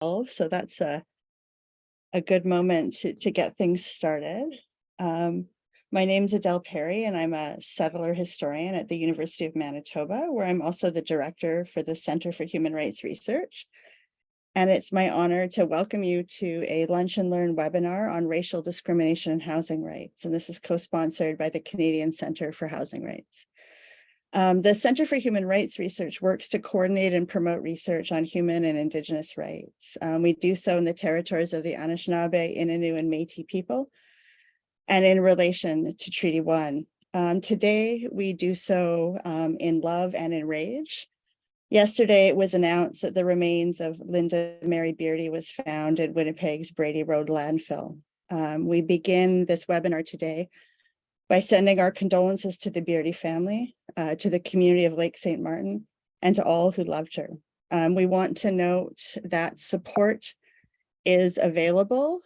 So that's a good moment to get things started. My name's Adele Perry, and I'm a settler historian at the University of Manitoba, where I'm also the director for the Center for Human Rights Research. And it's my honor to welcome you to a Lunch and Learn webinar on racial discrimination and housing rights. And this is co-sponsored by the Canadian Centre for Housing Rights. The Center for Human Rights Research works to coordinate and promote research on human and Indigenous rights. We do so in the territories of the Anishinaabe, Innu, and Métis people, and in relation to Treaty 1. Today, we do so in love and in rage. Yesterday, it was announced that the remains of Linda Mary Beardy was found in Winnipeg's Brady Road landfill. We begin this webinar today by sending our condolences to the Beardy family, to the community of Lake St. Martin, and to all who loved her. We want to note that support is available,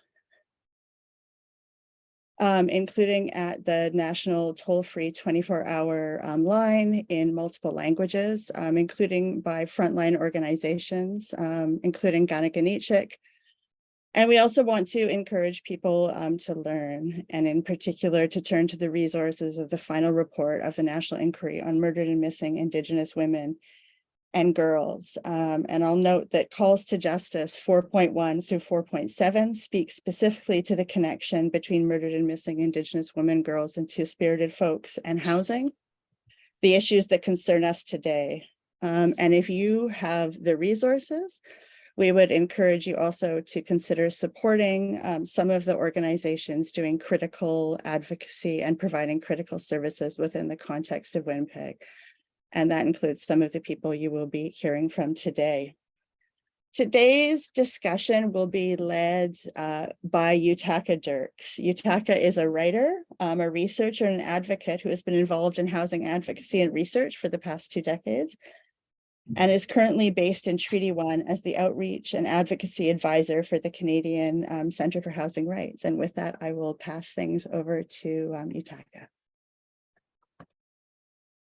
including at the national toll-free 24-hour line in multiple languages, including by frontline organizations, including Ganaganichik. And we also want to encourage people to learn, and in particular to turn to the resources of the final report of the National Inquiry on Murdered and Missing Indigenous Women and Girls. And I'll note that calls to justice 4.1 through 4.7 speak specifically to the connection between murdered and missing Indigenous women, girls, and two-spirited folks and housing, the issues that concern us today. And if you have the resources, we would encourage you also to consider supporting some of the organizations doing critical advocacy and providing critical services within the context of Winnipeg. And that includes some of the people you will be hearing from today. Today's discussion will be led by Yutaka Dirks. Yutaka is a writer, a researcher, and an advocate who has been involved in housing advocacy and research for the past 2 decades, and is currently based in Treaty 1 as the outreach and advocacy advisor for the Canadian Centre for Housing Rights. And with that, I will pass things over to Yutaka.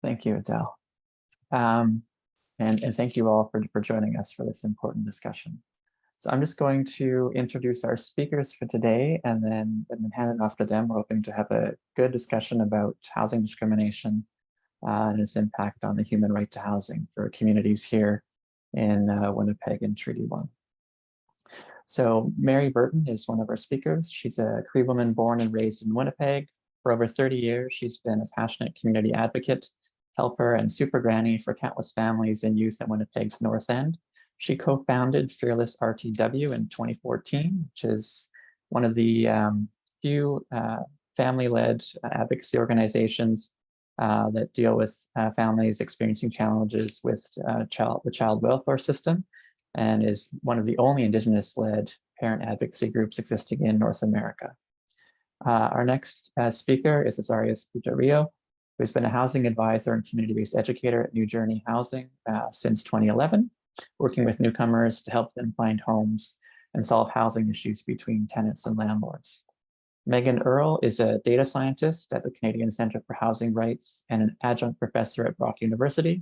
Thank you, Adele. And thank you all for joining us for this important discussion. So I'm just going to introduce our speakers for today and then hand it off to them. We're hoping to have a good discussion about housing discrimination and its impact on the human right to housing for communities here in Winnipeg and Treaty 1. So Mary Burton is one of our speakers. She's a Cree woman born and raised in Winnipeg. For over 30 years, she's been a passionate community advocate, helper, and super granny for countless families and youth at Winnipeg's North End. She co-founded Fearless RTW in 2014, which is one of the few family-led advocacy organizations that deal with families experiencing challenges with the child welfare system, and is one of the only Indigenous-led parent advocacy groups existing in North America. Our next speaker is Azarias Butariho, who's been a housing advisor and community-based educator at New Journey Housing since 2011, working with newcomers to help them find homes and solve housing issues between tenants and landlords. Earle is a data scientist at the Canadian Centre for Housing Rights and an adjunct professor at Brock University.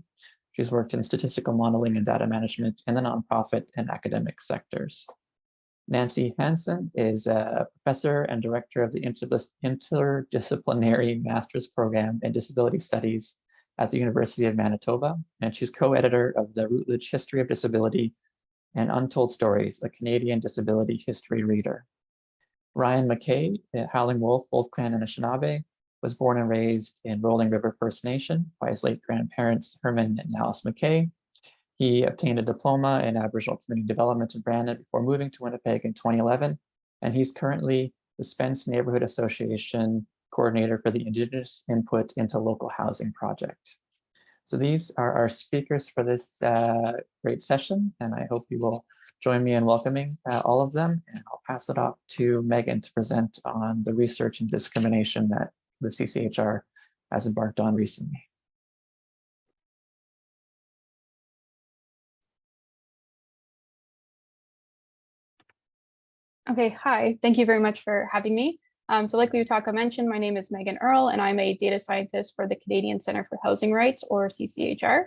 She's worked in statistical modeling and data management in the nonprofit and academic sectors. Nancy Hansen is a professor and director of the interdisciplinary master's program in disability studies at the University of Manitoba, and she's co-editor of the Routledge History of Disability and Untold Stories, a Canadian Disability History Reader. Ryan McKay, Howling Wolf, Wolf Clan Anishinaabe, was born and raised in Rolling River First Nation by his late grandparents, Herman and Alice McKay. He obtained a diploma in Aboriginal Community Development in Brandon before moving to Winnipeg in 2011, and he's currently the Spence Neighbourhood Association coordinator for the Indigenous Input into Local Housing Project. So these are our speakers for this great session, and I hope you will join me in welcoming all of them, and I'll pass it off to Megan to present on the research and discrimination that the CCHR has embarked on recently. Okay, hi, thank you very much for having me. So like Yutaka mentioned, my name is Megan Earle, and I'm a data scientist for the Canadian Centre for Housing Rights, or CCHR.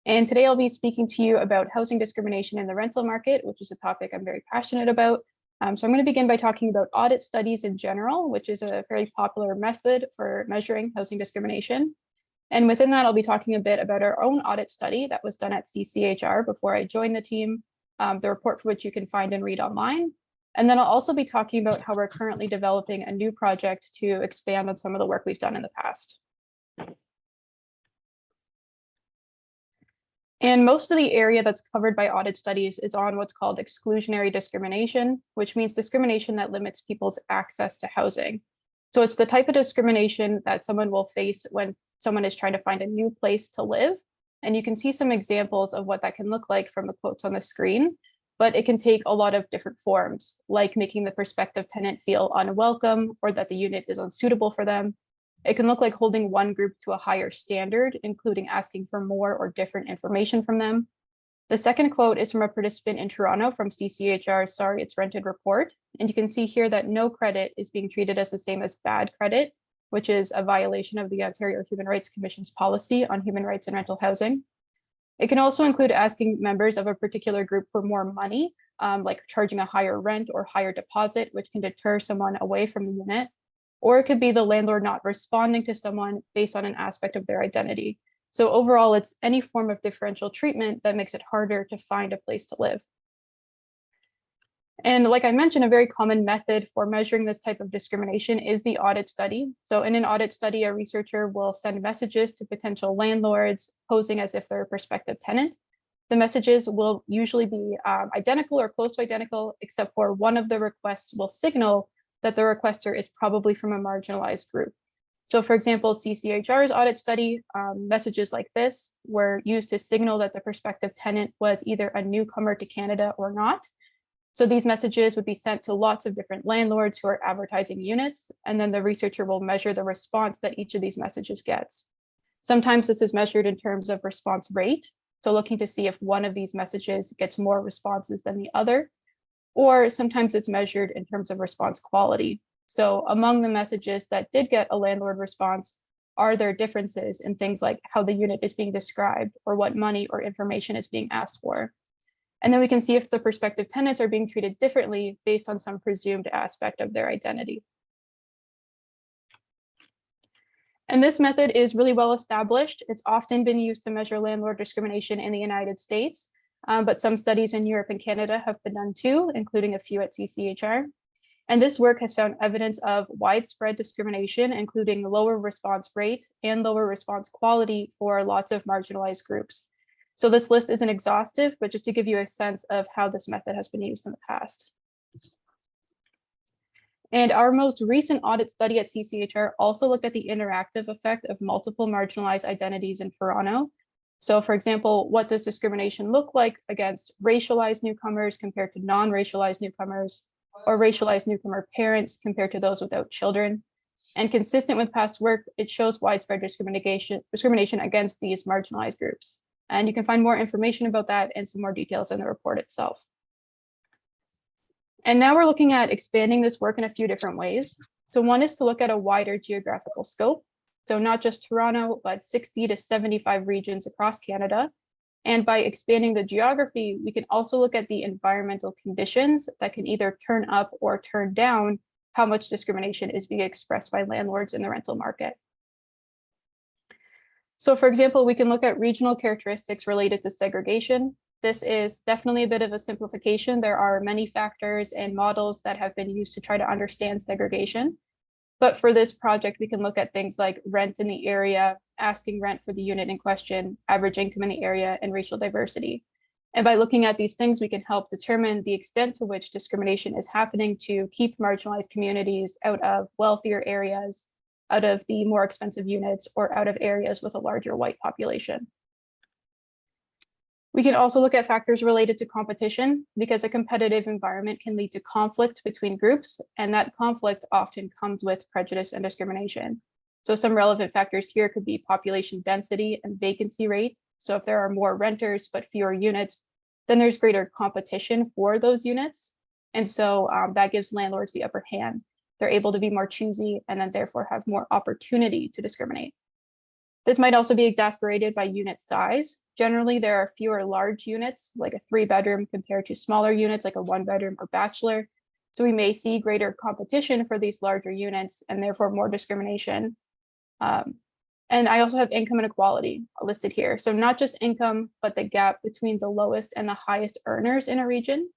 And today I'll be speaking to you about housing discrimination in the rental market, which is a topic I'm very passionate about. So I'm going to begin by talking about audit studies in general, which is a very popular method for measuring housing discrimination. And within that, I'll be talking a bit about our own audit study that was done at CCHR before I joined the team, the report for which you can find and read online. And then I'll also be talking about how we're currently developing a new project to expand on some of the work we've done in the past. And most of the area that's covered by audit studies is on what's called exclusionary discrimination, which means discrimination that limits people's access to housing. So it's the type of discrimination that someone will face when someone is trying to find a new place to live. And you can see some examples of what that can look like from the quotes on the screen, but it can take a lot of different forms, like making the prospective tenant feel unwelcome or that the unit is unsuitable for them. It can look like holding one group to a higher standard, including asking for more or different information from them. The second quote is from a participant in Toronto from CCHR, Sorry It's Rented report. And you can see here that no credit is being treated as the same as bad credit, which is a violation of the Ontario Human Rights Commission's policy on human rights and rental housing. It can also include asking members of a particular group for more money, like charging a higher rent or higher deposit, which can deter someone away from the unit. Or it could be the landlord not responding to someone based on an aspect of their identity. So overall, it's any form of differential treatment that makes it harder to find a place to live. And like I mentioned, a very common method for measuring this type of discrimination is the audit study. So in an audit study, a researcher will send messages to potential landlords, posing as if they're a prospective tenant. The messages will usually be identical or close to identical, except for one of the requests will signal that the requester is probably from a marginalized group. So for example, CCHR's audit study, messages like this were used to signal that the prospective tenant was either a newcomer to Canada or not. So these messages would be sent to lots of different landlords who are advertising units, and then the researcher will measure the response that each of these messages gets. Sometimes this is measured in terms of response rate, so looking to see if one of these messages gets more responses than the other, or sometimes it's measured in terms of response quality. So among the messages that did get a landlord response, are there differences in things like how the unit is being described or what money or information is being asked for? And then we can see if the prospective tenants are being treated differently based on some presumed aspect of their identity. And this method is really well established. It's often been used to measure landlord discrimination in the United States, but some studies in Europe and Canada have been done too, including a few at CCHR. And this work has found evidence of widespread discrimination, including lower response rate and lower response quality for lots of marginalized groups. So this list isn't exhaustive, but just to give you a sense of how this method has been used in the past. And our most recent audit study at CCHR also looked at the interactive effect of multiple marginalized identities in Toronto. So for example, what does discrimination look like against racialized newcomers compared to non-racialized newcomers, or racialized newcomer parents compared to those without children? And consistent with past work, it shows widespread discrimination against these marginalized groups. And you can find more information about that and some more details in the report itself. And now we're looking at expanding this work in a few different ways. So one is to look at a wider geographical scope. So not just Toronto, but 60 to 75 regions across Canada. And by expanding the geography, we can also look at the environmental conditions that can either turn up or turn down how much discrimination is being expressed by landlords in the rental market. So for example, we can look at regional characteristics related to segregation. This is definitely a bit of a simplification. There are many factors and models that have been used to try to understand segregation. But for this project, we can look at things like rent in the area, asking rent for the unit in question, average income in the area, and racial diversity. And by looking at these things, we can help determine the extent to which discrimination is happening to keep marginalized communities out of wealthier areas, out of the more expensive units, or out of areas with a larger white population. We can also look at factors related to competition, because a competitive environment can lead to conflict between groups, and that conflict often comes with prejudice and discrimination. So some relevant factors here could be population density and vacancy rate. So if there are more renters but fewer units, then there's greater competition for those units. And so that gives landlords the upper hand. They're able to be more choosy and then therefore have more opportunity to discriminate. This might also be exacerbated by unit size. Generally, there are fewer large units, like a 3-bedroom compared to smaller units like a 1-bedroom or bachelor. So we may see greater competition for these larger units and therefore more discrimination. And I also have income inequality listed here. So not just income, but the gap between the lowest and the highest earners in a region,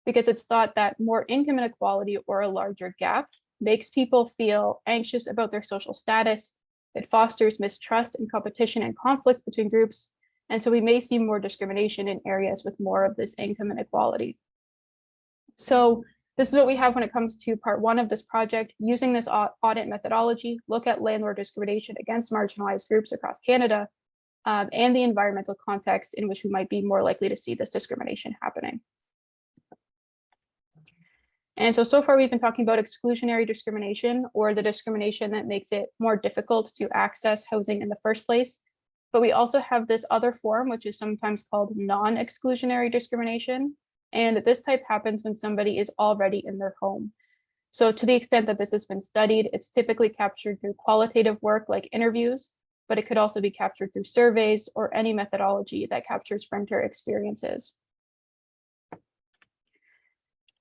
because it's thought that more income inequality or a larger gap makes people feel anxious about their social status. It fosters mistrust and competition and conflict between groups. And so we may see more discrimination in areas with more of this income inequality. So this is what we have when it comes to part 1 of this project. Using this audit methodology, look at landlord discrimination against marginalized groups across Canada, and the environmental context in which we might be more likely to see this discrimination happening. And so far we've been talking about exclusionary discrimination, or the discrimination that makes it more difficult to access housing in the first place. But we also have this other form, which is sometimes called non-exclusionary discrimination. And this type happens when somebody is already in their home. So to the extent that this has been studied, it's typically captured through qualitative work like interviews, but it could also be captured through surveys or any methodology that captures renter experiences.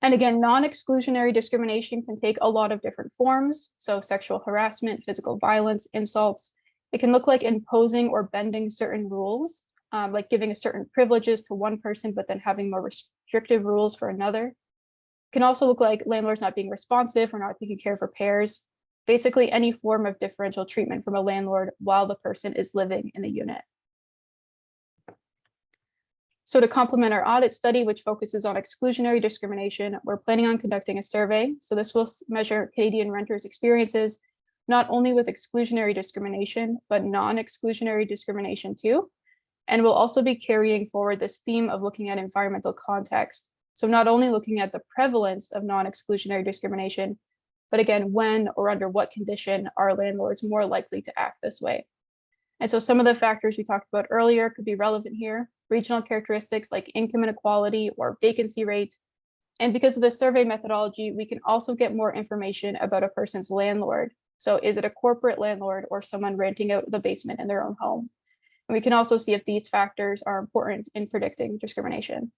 And again, non-exclusionary discrimination can take a lot of different forms. So sexual harassment, physical violence, insults. It can look like imposing or bending certain rules, like giving a certain privileges to one person, but then having more restrictive rules for another. It can also look like landlords not being responsive or not taking care of repairs. Basically, any form of differential treatment from a landlord while the person is living in the unit. So to complement our audit study, which focuses on exclusionary discrimination, we're planning on conducting a survey. So this will measure Canadian renters' experiences, not only with exclusionary discrimination, but non-exclusionary discrimination too. And we'll also be carrying forward this theme of looking at environmental context. So not only looking at the prevalence of non-exclusionary discrimination, but again, when or under what condition are landlords more likely to act this way? And so some of the factors we talked about earlier could be relevant here. Regional characteristics like income inequality or vacancy rate. And because of the survey methodology, we can also get more information about a person's landlord. So is it a corporate landlord or someone renting out the basement in their own home? And we can also see if these factors are important in predicting discrimination.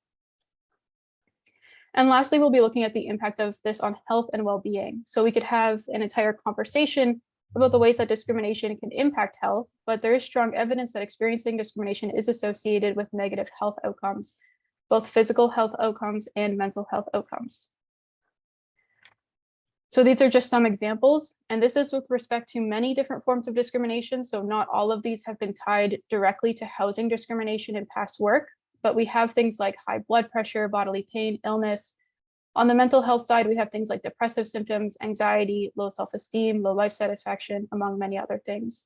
And lastly, we'll be looking at the impact of this on health and well-being. So we could have an entire conversation about the ways that discrimination can impact health, but there is strong evidence that experiencing discrimination is associated with negative health outcomes, both physical health outcomes and mental health outcomes. So these are just some examples, and this is with respect to many different forms of discrimination. So not all of these have been tied directly to housing discrimination in past work, but we have things like high blood pressure, bodily pain, illness. On the mental health side, we have things like depressive symptoms, anxiety, low self-esteem, low life satisfaction, among many other things.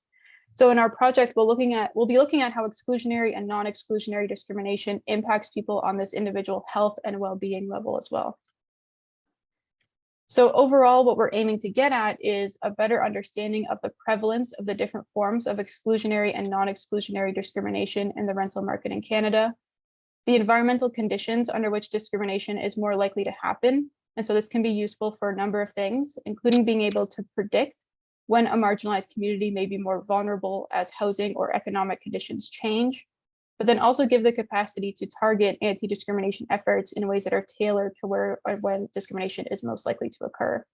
So in our project, we'll be looking at how exclusionary and non-exclusionary discrimination impacts people on this individual health and well-being level as well. So overall, what we're aiming to get at is a better understanding of the prevalence of the different forms of exclusionary and non-exclusionary discrimination in the rental market in Canada, the environmental conditions under which discrimination is more likely to happen. And so this can be useful for a number of things, including being able to predict when a marginalized community may be more vulnerable as housing or economic conditions change, but then also give the capacity to target anti-discrimination efforts in ways that are tailored to where or when discrimination is most likely to occur.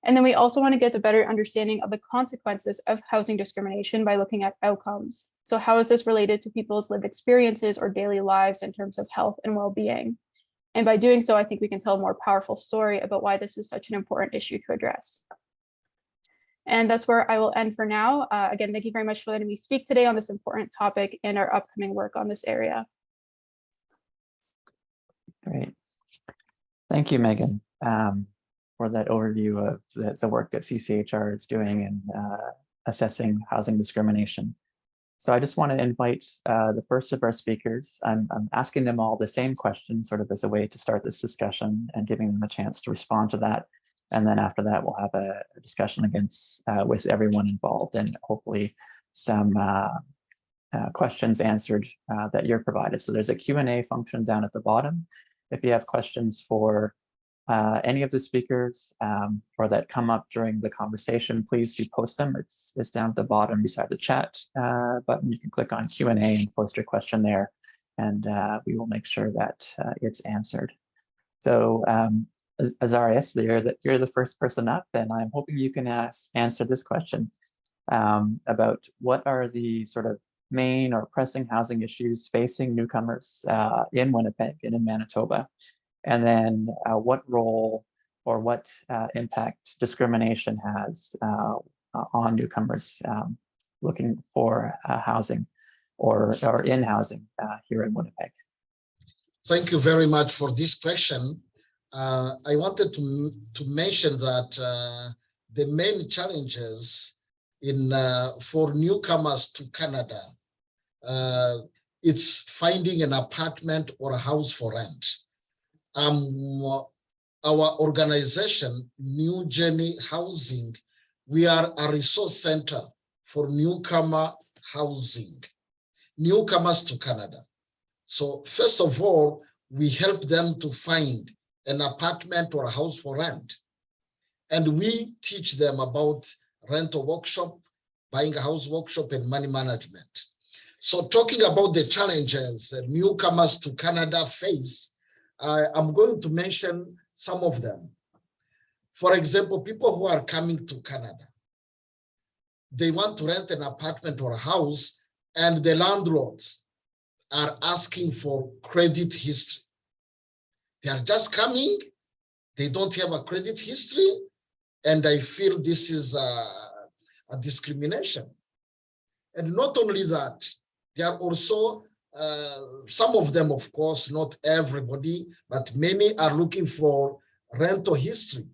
And then we also want to get a better understanding of the consequences of housing discrimination by looking at outcomes. So how is this related to people's lived experiences or daily lives in terms of health and well-being? And by doing so, I think we can tell a more powerful story about why this is such an important issue to address. And that's where I will end for now. Again, thank you very much for letting me speak today on this important topic and our upcoming work on this area. Great. Thank you, Megan, for that overview of the work that CCHR is doing in assessing housing discrimination. So I just want to invite the first of our speakers. I'm asking them all the same question, sort of as a way to start this discussion and giving them a chance to respond to that. And then after that, we'll have a discussion with everyone involved and hopefully some questions answered that you're provided. So there's a Q&A function down at the bottom. If you have questions for any of the speakers or that come up during the conversation, please do post them. It's down at the bottom beside the chat button. You can click on Q&A and post your question there, and we will make sure that it's answered. So Azarias, you're the first person up, and I'm hoping you can answer this question about what are the sort of main or pressing housing issues facing newcomers in Winnipeg and in Manitoba, and then what role or what impact discrimination has on newcomers looking for housing or in housing here in Winnipeg. Thank you very much for this question. I wanted to mention that the main challenges for newcomers to Canada, it's finding an apartment or a house for rent. Our organization, New Journey Housing, we are a resource center for newcomer housing, newcomers to Canada. So first of all, we help them to find an apartment or a house for rent. And we teach them about rental workshop, buying a house workshop, and money management. So talking about the challenges that newcomers to Canada face, I'm going to mention some of them. For example, people who are coming to Canada, they want to rent an apartment or a house, and the landlords are asking for credit history. They are just coming, they don't have a credit history, and I feel this is a discrimination. And not only that, they are also, some of them, of course, not everybody, but many are looking for rental history.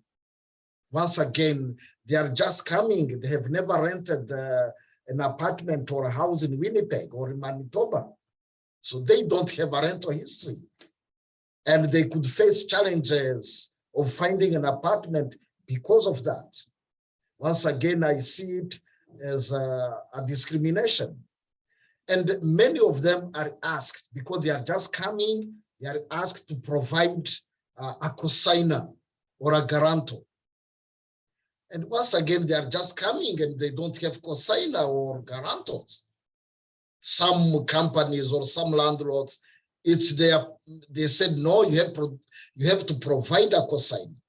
Once again, they are just coming, they have never rented an apartment or a house in Winnipeg or in Manitoba. So they don't have a rental history. And they could face challenges of finding an apartment because of that. Once again, I see it as a discrimination. And many of them are asked, because they are just coming, they are asked to provide a cosigner or a guarantor. And once again, they are just coming and they don't have cosigner or guarantors. Some companies or some landlords, it's their, they said, no, you have to provide a cosigner.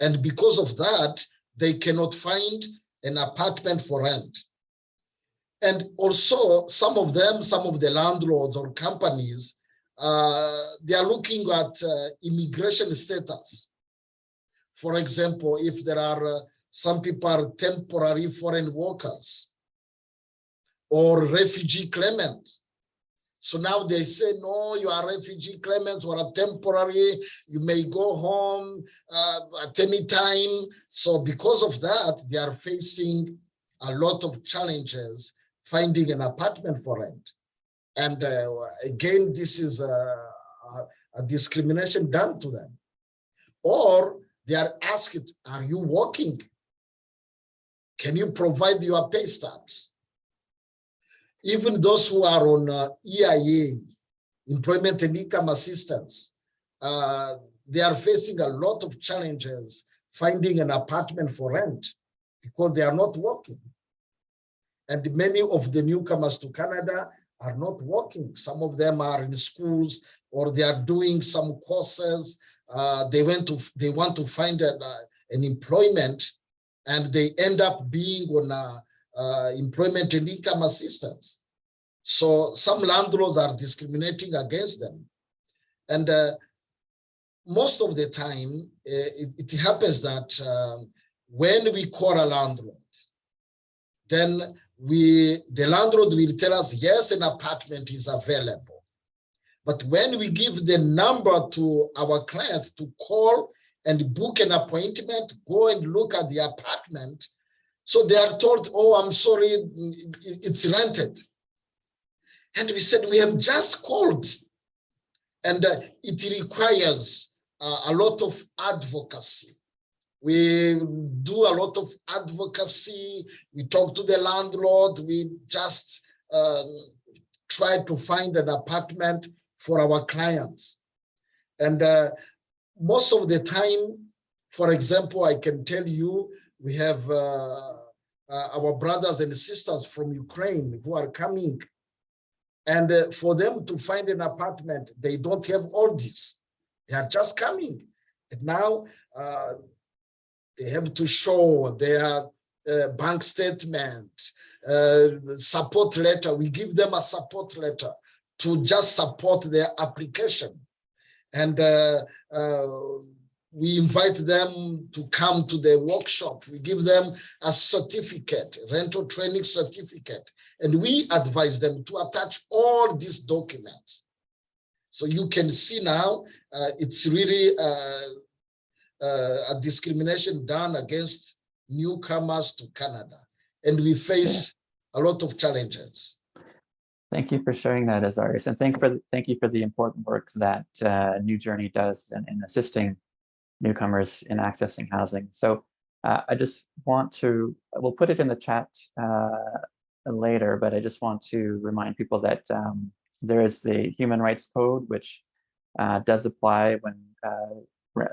And because of that, they cannot find an apartment for rent. And also some of them, some of the landlords or companies, they are looking at immigration status. For example, if there are some people are temporary foreign workers or refugee claimant. So now they say, no, you are refugee claimants or a temporary, you may go home at any time. So because of that, they are facing a lot of challenges finding an apartment for rent. And again, this is a discrimination done to them. Or they are asked, are you working? Can you provide your pay stubs? Even those who are on EIA, Employment and Income Assistance, they are facing a lot of challenges finding an apartment for rent because they are not working. And many of the newcomers to Canada are not working. Some of them are in schools or they are doing some courses. They want to find an employment, and they end up being on employment and income assistance. So some landlords are discriminating against them. And most of the time, it happens that when we call a landlord, then the landlord will tell us, yes, an apartment is available. But when we give the number to our clients to call and book an appointment, go and look at the apartment, so they are told, oh, I'm sorry, it's rented. And we said, we have just called. And it requires a lot of advocacy. We do a lot of advocacy. We talk to the landlord. We just try to find an apartment for our clients. And most of the time, for example, I can tell you, we have our brothers and sisters from Ukraine who are coming. And for them to find an apartment, they don't have all this. They are just coming. And now they have to show their bank statement, support letter. We give them a support letter to just support their application. And we invite them to come to the workshop. We give them a certificate, rental training certificate, and we advise them to attach all these documents. So you can see now, it's really a discrimination done against newcomers to Canada. And we face a lot of challenges. Thank you for sharing that, Azarias, and thank you for the important work that New Journey does in assisting newcomers in accessing housing. So I just want to, we'll put it in the chat later, but I just want to remind people that there is the Human Rights Code, which does apply when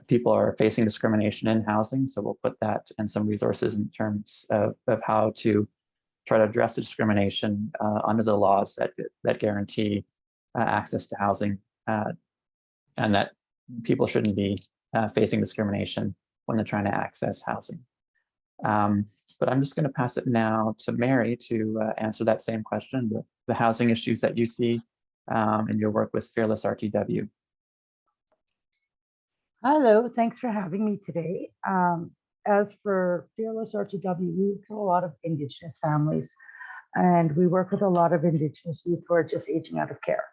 people are facing discrimination in housing. So we'll put that and some resources in terms of how to try to address the discrimination under the laws that guarantee access to housing, and that people shouldn't be facing discrimination when they're trying to access housing. But I'm just going to pass it now to Mary to answer that same question, the housing issues that you see in your work with Fearless RTW. Hello, thanks for having me today. As for Fearless RTW, we work with a lot of Indigenous families, and we work with a lot of Indigenous youth who are just aging out of care.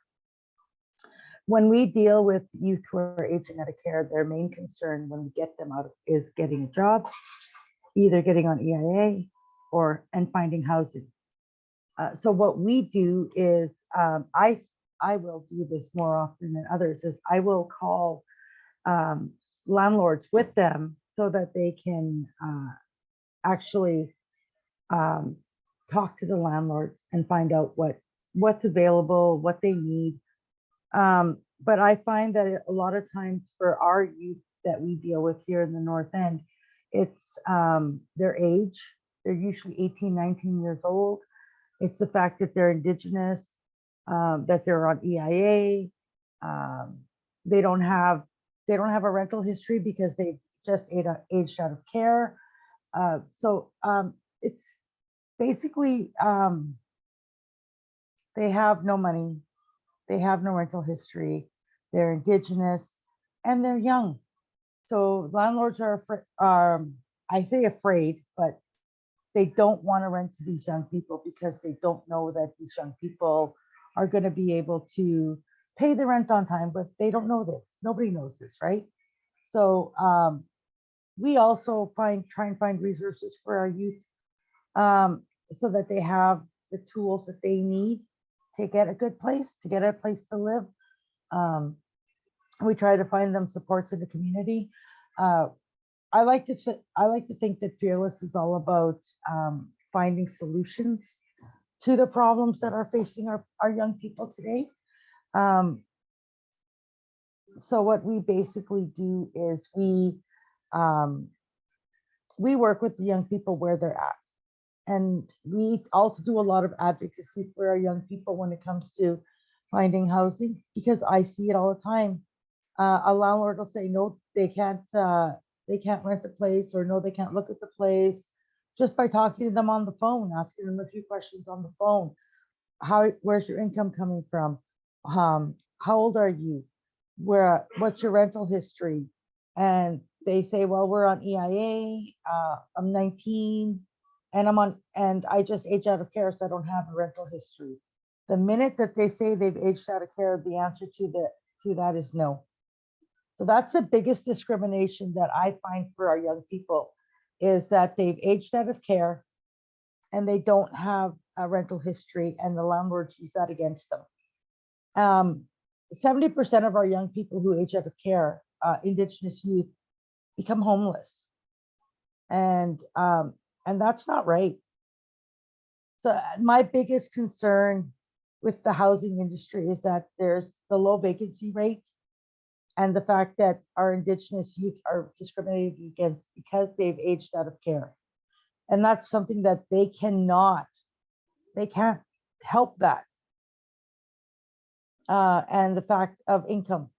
When we deal with youth who are aging out of care, their main concern when we get them out is getting a job, either getting on EIA and finding housing. So what we do is, I will do this more often than others, is I will call landlords with them so that they can actually talk to the landlords and find out what's available, what they need. But I find that a lot of times for our youth that we deal with here in the North End, it's their age. They're usually 18, 19 years old. It's the fact that they're Indigenous, that they're on EIA. They don't have a rental history because they've just aged out of care. So it's basically, they have no money, they have no rental history, they're Indigenous, and they're young. So landlords are I say afraid, but they don't want to rent to these young people because they don't know that these young people are going to be able to pay the rent on time, but they don't know this. Nobody knows this, right? So we also try and find resources for our youth so that they have the tools that they need to get a good place, to get a place to live. We try to find them supports in the community. I like to think that Fearless is all about finding solutions to the problems that are facing our young people today. So what we basically do is we work with the young people where they're at. And we also do a lot of advocacy for our young people when it comes to finding housing, because I see it all the time. A landlord will say, no, they can't rent the place, or no, they can't look at the place, just by talking to them on the phone, asking them a few questions on the phone. Where's your income coming from? How old are you? What's your rental history? And they say, well, we're on EIA, I'm 19, and I just aged out of care, so I don't have a rental history. The minute that they say they've aged out of care, the answer to that is no. So that's the biggest discrimination that I find for our young people, is that they've aged out of care and they don't have a rental history, and the landlords use that against them. 70% of our young people who age out of care, Indigenous youth, become homeless. And that's not right. So my biggest concern with the housing industry is that there's the low vacancy rate. and the fact that our Indigenous youth are discriminated against because they've aged out of care. And that's something that they can't help that. And the fact of income.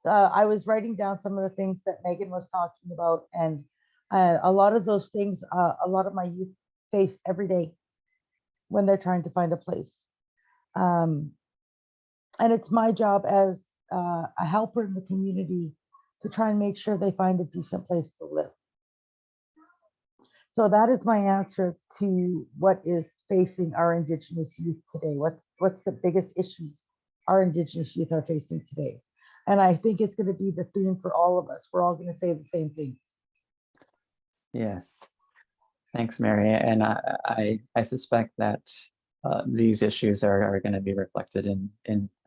I was writing down some of the things that Megan was talking about, and a lot of those things, a lot of my youth face every day when they're trying to find a place. And it's my job as a helper in the community to try and make sure they find a decent place to live. So that is my answer to what is facing our Indigenous youth today. What's the biggest issues our Indigenous youth are facing today? And I think it's going to be the theme for all of us. We're all going to say the same things. Yes. Thanks, Mary. And I suspect that these issues are going to be reflected in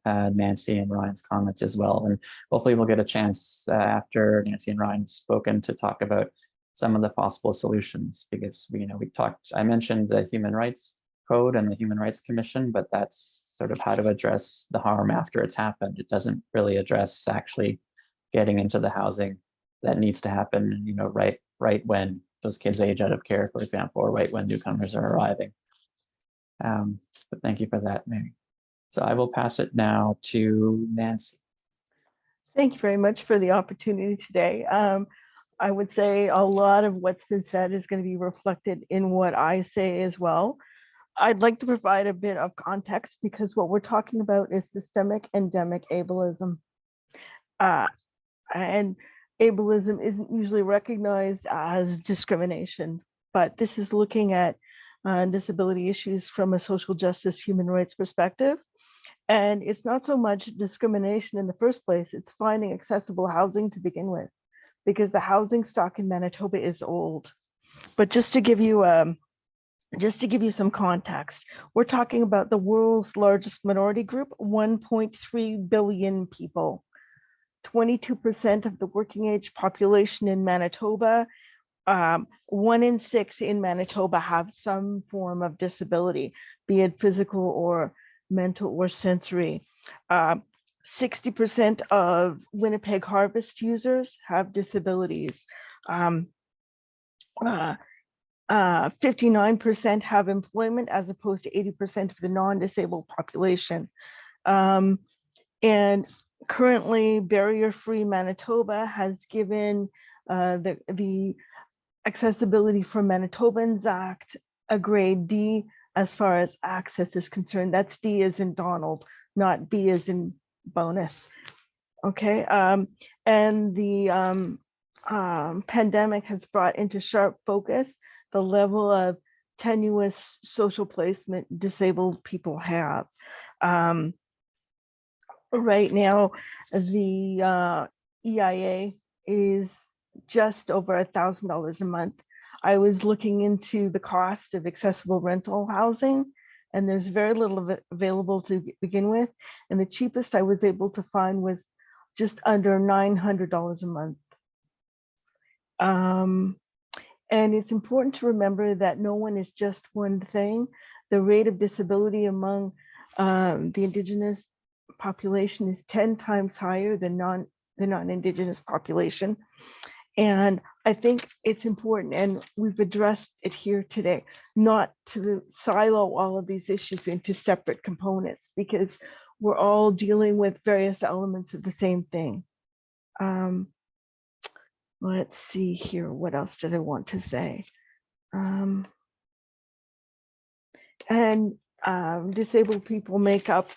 Nancy and Ryan's comments as well. And hopefully we'll get a chance after Nancy and Ryan have spoken to talk about some of the possible solutions, because I mentioned the Human Rights Code and the Human Rights Commission, but that's sort of how to address the harm after it's happened. It doesn't really address actually getting into the housing that needs to happen, right when those kids age out of care, for example, or right when newcomers are arriving. But thank you for that, Mary. So I will pass it now to Nancy. Thank you very much for the opportunity today. I would say a lot of what's been said is going to be reflected in what I say as well. I'd like to provide a bit of context, because what we're talking about is systemic endemic ableism. And ableism isn't usually recognized as discrimination, but this is looking at disability issues from a social justice, human rights perspective. And it's not so much discrimination in the first place, it's finding accessible housing to begin with, because the housing stock in Manitoba is old. But just to give you some context, we're talking about the world's largest minority group, 1.3 billion people, 22% of the working age population in Manitoba. 1 in 6 in Manitoba have some form of disability, be it physical or mental or sensory. 60% of Winnipeg Harvest users have disabilities. 59% have employment, as opposed to 80% of the non-disabled population. And currently, Barrier Free Manitoba has given the Accessibility for Manitobans Act a grade D as far as access is concerned. That's D as in Donald, not B as in bonus. Okay, and the pandemic has brought into sharp focus the level of tenuous social placement disabled people have. Right now, the EIA is just over $1,000 a month. I was looking into the cost of accessible rental housing, and there's very little of it available to begin with. And the cheapest I was able to find was just under $900 a month. And it's important to remember that no one is just one thing. The rate of disability among the Indigenous population is 10 times higher than the non-Indigenous population. And I think it's important, and we've addressed it here today, not to silo all of these issues into separate components, because we're all dealing with various elements of the same thing. Let's see here, what else did I want to say? Disabled people make up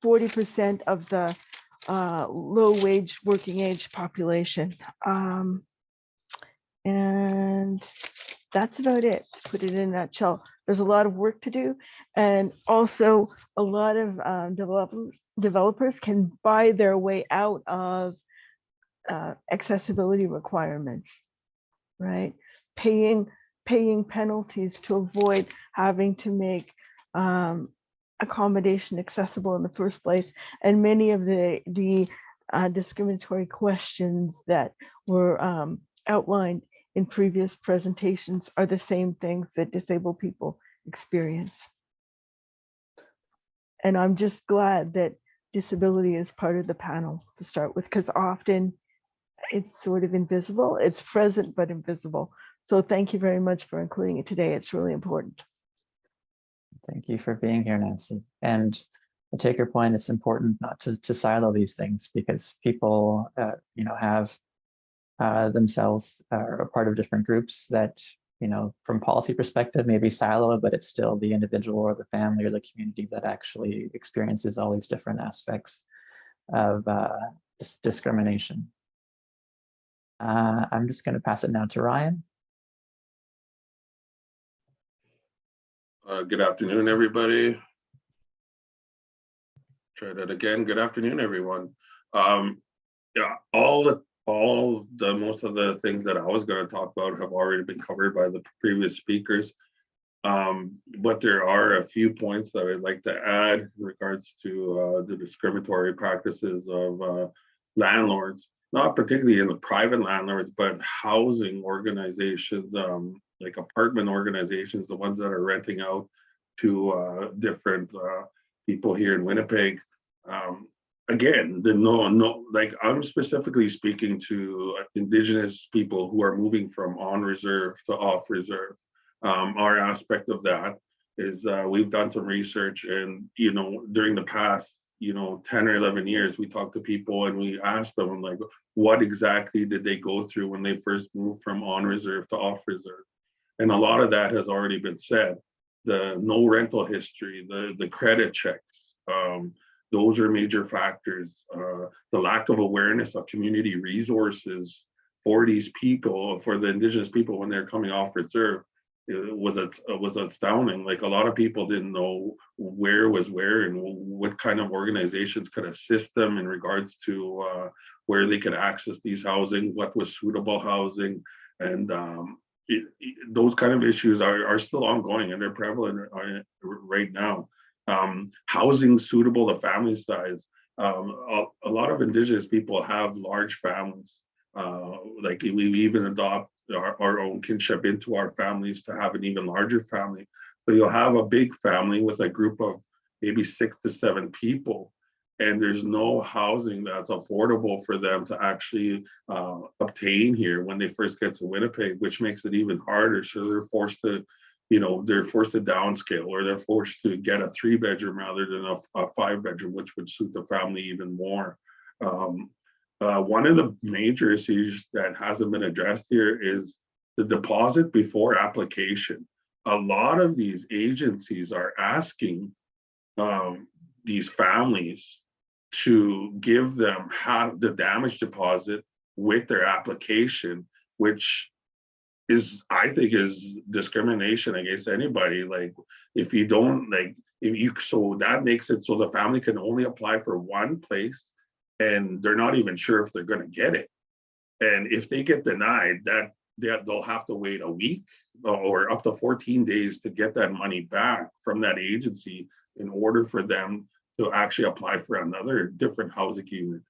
40% of the low wage working age population. And that's about it, to put it in a nutshell. There's a lot of work to do, and also a lot of developers can buy their way out of accessibility requirements, right? Paying penalties to avoid having to make accommodation accessible in the first place. And many of the discriminatory questions that were outlined in previous presentations are the same things that disabled people experience. And I'm just glad that disability as part of the panel to start with, because often it's sort of invisible. It's present but invisible. So thank you very much for including it today. It's really important. Thank you for being here, Nancy. And I take your point. It's important not to silo these things, because people, have themselves are a part of different groups that, from policy perspective, may be siloed, but it's still the individual or the family or the community that actually experiences all these different aspects of discrimination. I'm just going to pass it now to Ryan. Good afternoon, everybody. Try that again. Good afternoon, everyone. Yeah, most of the things that I was going to talk about have already been covered by the previous speakers. But there are a few points that I'd like to add in regards to the discriminatory practices of landlords, not particularly in the private landlords, but housing organizations, like apartment organizations, the ones that are renting out to different people here in Winnipeg. Again, like I'm specifically speaking to Indigenous people who are moving from on reserve to off reserve. Our aspect of that is we've done some research, and during the past 10 or 11 years, we talked to people and we asked them, like, what exactly did they go through when they first moved from on reserve to off reserve? And a lot of that has already been said. The no rental history, the credit checks, those are major factors. The lack of awareness of community resources for these people, for the Indigenous people when they're coming off reserve, it was astounding. Like, a lot of people didn't know where was where and what kind of organizations could assist them in regards to where they could access these housing, what was suitable housing, and those kind of issues are still ongoing, and they're prevalent right now. Housing suitable to family size. A lot of Indigenous people have large families. Like, we even adopt our own kinship into our families to have an even larger family. So you'll have a big family with a group of maybe 6 to 7 people, and there's no housing that's affordable for them to actually obtain here when they first get to Winnipeg, which makes it even harder. So they're forced to downscale, or they're forced to get a 3-bedroom rather than a 5-bedroom, which would suit the family even more. One of the major issues that hasn't been addressed here is the deposit before application. A lot of these agencies are asking these families to give them the damage deposit with their application, which I think is discrimination against anybody. Like, if you don't, so that makes it so the family can only apply for one place, and they're not even sure if they're going to get it. And if they get denied, they'll have to wait a week or up to 14 days to get that money back from that agency in order for them to actually apply for another different housing unit.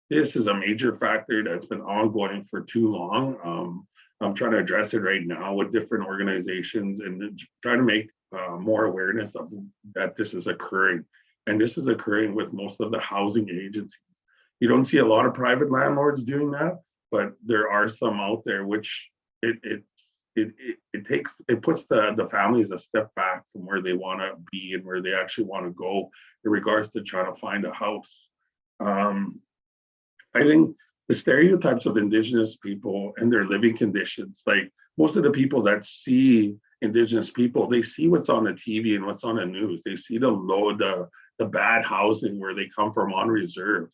This is a major factor that's been ongoing for too long. I'm trying to address it right now with different organizations and trying to make more awareness of that this is occurring. And this is occurring with most of the housing agencies. You don't see a lot of private landlords doing that, but there are some out there, which it puts the families a step back from where they want to be and where they actually want to go in regards to trying to find a house. I think the stereotypes of Indigenous people and their living conditions, like most of the people that see Indigenous people, they see what's on the TV and what's on the news. They see the bad housing where they come from on reserve.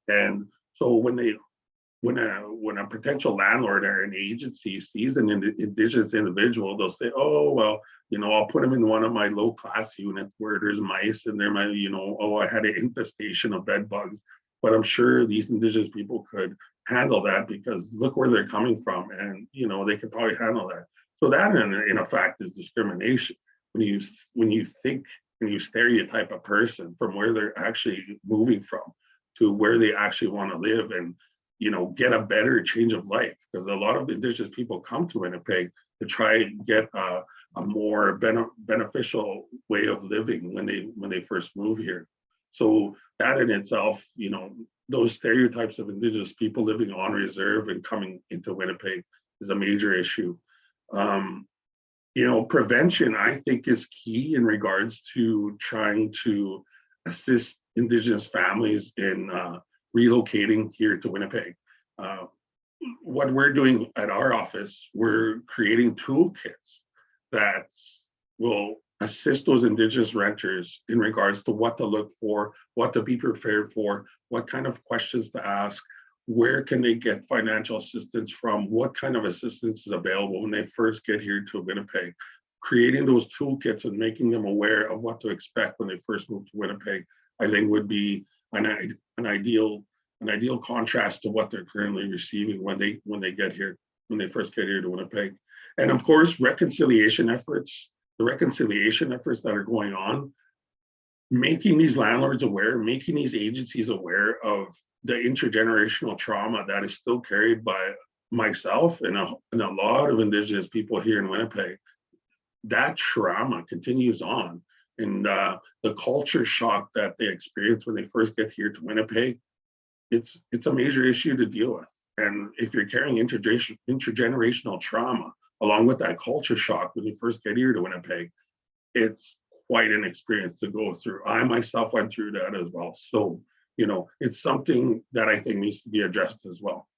And so when a potential landlord or an agency sees an Indigenous individual, they'll say, oh, well, I'll put them in one of my low class units where there's mice and there might, I had an infestation of bed bugs. But I'm sure these Indigenous people could handle that because look where they're coming from, and they could probably handle that. So that in effect is discrimination. When you think and you stereotype a person from where they're actually moving from to where they actually want to live and get a better change of life, because a lot of Indigenous people come to Winnipeg to try and get a more beneficial way of living when they first move here. So that in itself, you know, those stereotypes of Indigenous people living on reserve and coming into Winnipeg is a major issue. You know, prevention, I think, is key in regards to trying to assist Indigenous families in relocating here to Winnipeg. What we're doing at our office, we're creating toolkits that will assist those Indigenous renters in regards to what to look for, what to be prepared for, what kind of questions to ask, where can they get financial assistance from, what kind of assistance is available when they first get here to Winnipeg. Creating those toolkits and making them aware of what to expect when they first move to Winnipeg, I think would be an ideal contrast to what they're currently receiving when they get here, when they first get here to Winnipeg. And of course, reconciliation efforts, the reconciliation efforts that are going on, making these landlords aware, making these agencies aware of the intergenerational trauma that is still carried by myself and a lot of Indigenous people here in Winnipeg. That trauma continues on, and the culture shock that they experience when they first get here to Winnipeg, it's a major issue to deal with. And if you're carrying intergenerational trauma along with that culture shock when you first get here to Winnipeg, it's quite an experience to go through. I myself went through that as well. So, you know, it's something that I think needs to be addressed as well.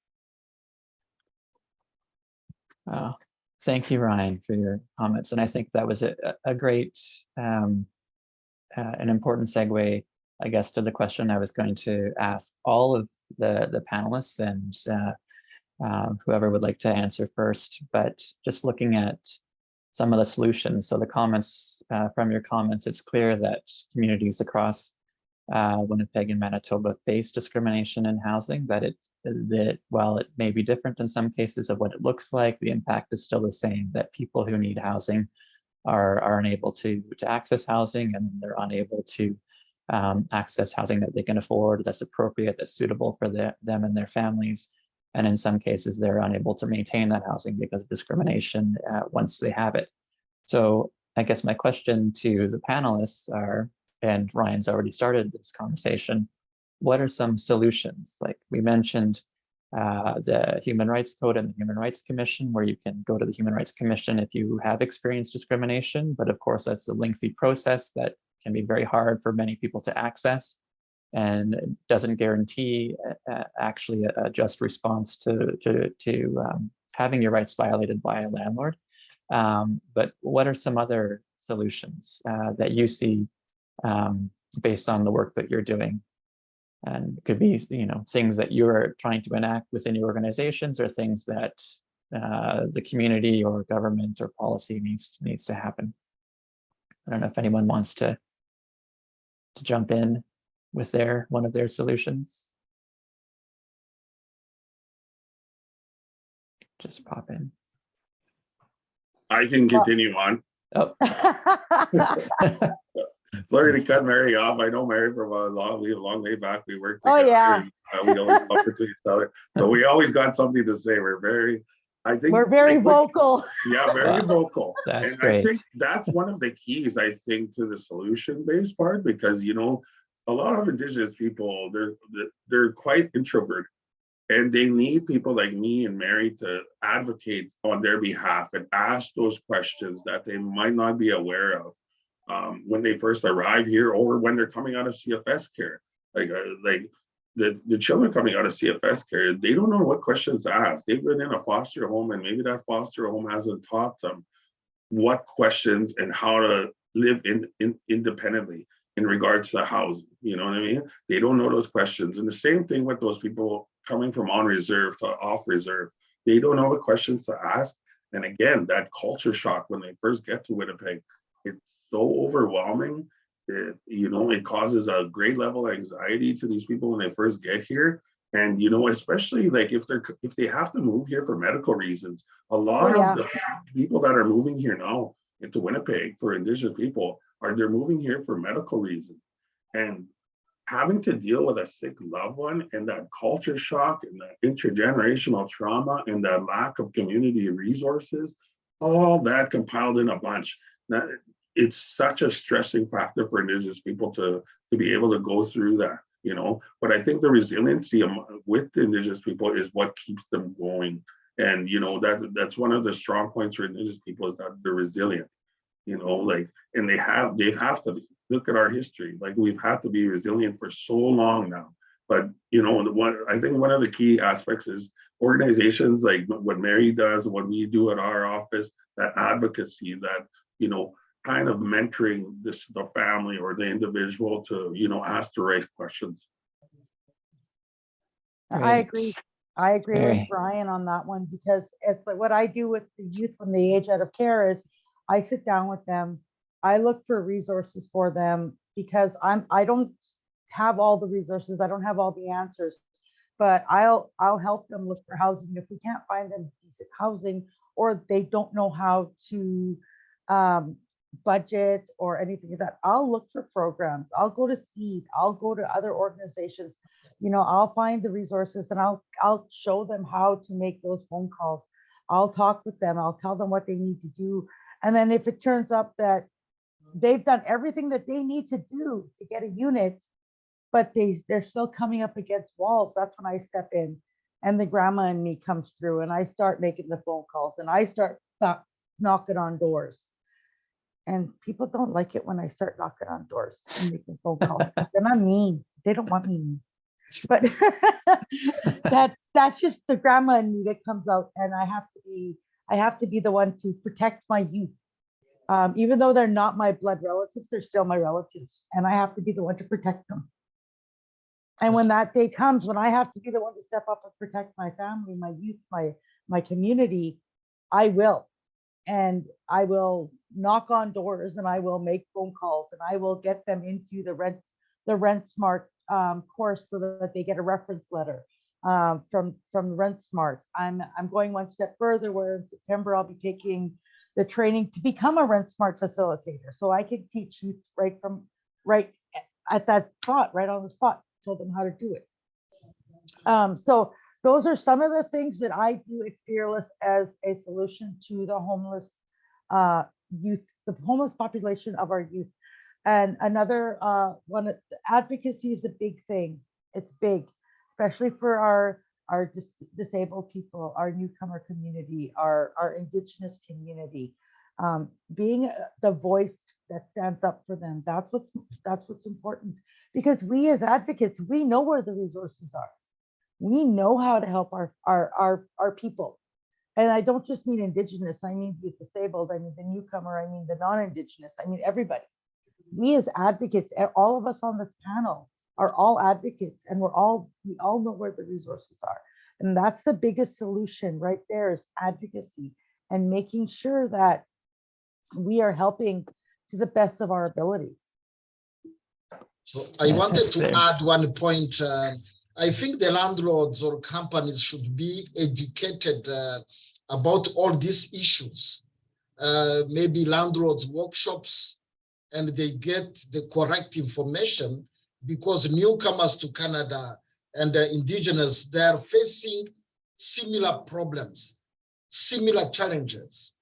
Thank you, Ryan, for your comments. And I think that was a great, an important segue, I guess, to the question I was going to ask all of the panelists and whoever would like to answer first. But just looking at some of the solutions. So the comments, from your comments, it's clear that communities across Winnipeg and Manitoba face discrimination in housing, that while it may be different in some cases of what it looks like, the impact is still the same, that people who need housing are unable to access housing, and they're unable to access housing that they can afford, that's appropriate, that's suitable for them and their families. And in some cases, they're unable to maintain that housing because of discrimination once they have it. So I guess my question to the panelists are, and Ryan's already started this conversation, what are some solutions? Like we mentioned the Human Rights Code and the Human Rights Commission, where you can go to the Human Rights Commission if you have experienced discrimination, but of course that's a lengthy process that can be very hard for many people to access and doesn't guarantee actually a just response to having your rights violated by a landlord. But what are some other solutions that you see based on the work that you're doing? And it could be, you know, things that you're trying to enact within your organizations, or things that the community or government or policy needs to happen. I don't know if anyone wants to jump in with one of their solutions. Just pop in. I can continue on. Oh. Sorry to cut Mary off. I know Mary from a long way back. We worked Oh, together. yeah. We always talk to each other, but we always got something to say. We're very vocal. Yeah, very vocal. That's and great. I think that's one of the keys, I think, to the solution-based part, because, you know, a lot of Indigenous people, they're quite introverted, and they need people like me and Mary to advocate on their behalf and ask those questions that they might not be aware of when they first arrive here, or when they're coming out of CFS care. Like the children coming out of CFS care, they don't know what questions to ask. They've been in a foster home, and maybe that foster home hasn't taught them what questions and how to live independently in regards to housing. You know what I mean? They don't know those questions. And the same thing with those people coming from on reserve to off reserve. They don't know what questions to ask. And again, that culture shock when they first get to Winnipeg, it's so overwhelming. It causes a great level of anxiety to these people when they first get here. And, you know, especially like if they have to move here for medical reasons, a lot of the people that are moving here now into Winnipeg for Indigenous people they're moving here for medical reasons. And having to deal with a sick loved one, and that culture shock and that intergenerational trauma and that lack of community resources, all that compiled in a bunch. Now, it's such a stressing factor for Indigenous people to be able to go through that, you know. But I think the resiliency with the Indigenous people is what keeps them going. And, you know, that's one of the strong points for Indigenous people, is that they're resilient, you know, like, and they have to be. Look at our history. Like, we've had to be resilient for so long now. But, you know, I think one of the key aspects is organizations like what Mary does, what we do at our office, that advocacy, that, you know, kind of mentoring the family or the individual to, you know, ask the right questions. I agree. I agree with Very. Brian on that one, because it's like what I do with the youth when they age out of care is I sit down with them. I look for resources for them, because I don't have all the resources. I don't have all the answers, but I'll help them look for housing. If we can't find them decent housing, or they don't know how to budget or anything like that, I'll look for programs. I'll go to SEED. I'll go to other organizations. You know, I'll find the resources and I'll show them how to make those phone calls. I'll talk with them. I'll tell them what they need to do. And then if it turns up that they've done everything that they need to do to get a unit, but they're still coming up against walls, that's when I step in, and the grandma in me comes through, and I start making the phone calls, and I start knocking on doors. And people don't like it when I start knocking on doors and making phone calls, because then I'm mean. They don't want me mean. But that's just the grandma in me that comes out, and I have to be the one to protect my youth. Even though they're not my blood relatives, they're still my relatives, and I have to be the one to protect them. And when that day comes, when I have to be the one to step up and protect my family, my youth, my community, I will. And I will knock on doors, and I will make phone calls, and I will get them into the Rent Smart course, so that they get a reference letter from Rent Smart. I'm going one step further, where in September I'll be taking the training to become a Rent Smart facilitator, so I can teach youth right at that spot, right on the spot, show them how to do it. So those are some of the things that I do at Fearless as a solution to the homeless youth, the homeless population of our youth. And another one, advocacy is a big thing. It's big, especially for our disabled people, our newcomer community, our Indigenous community. Being the voice that stands up for them, that's what's important. Because we as advocates, we know where the resources are. We know how to help our people. And I don't just mean Indigenous, I mean the disabled, I mean the newcomer, I mean the non-Indigenous, I mean everybody. We as advocates, all of us on this panel are all advocates, and we all know where the resources are. And that's the biggest solution right there, is advocacy, and making sure that we are helping to the best of our ability. So I wanted to add one point. I think the landlords or companies should be educated about all these issues. Maybe landlords workshops, and they get the correct information, because newcomers to Canada and Indigenous, they are facing similar problems, similar challenges,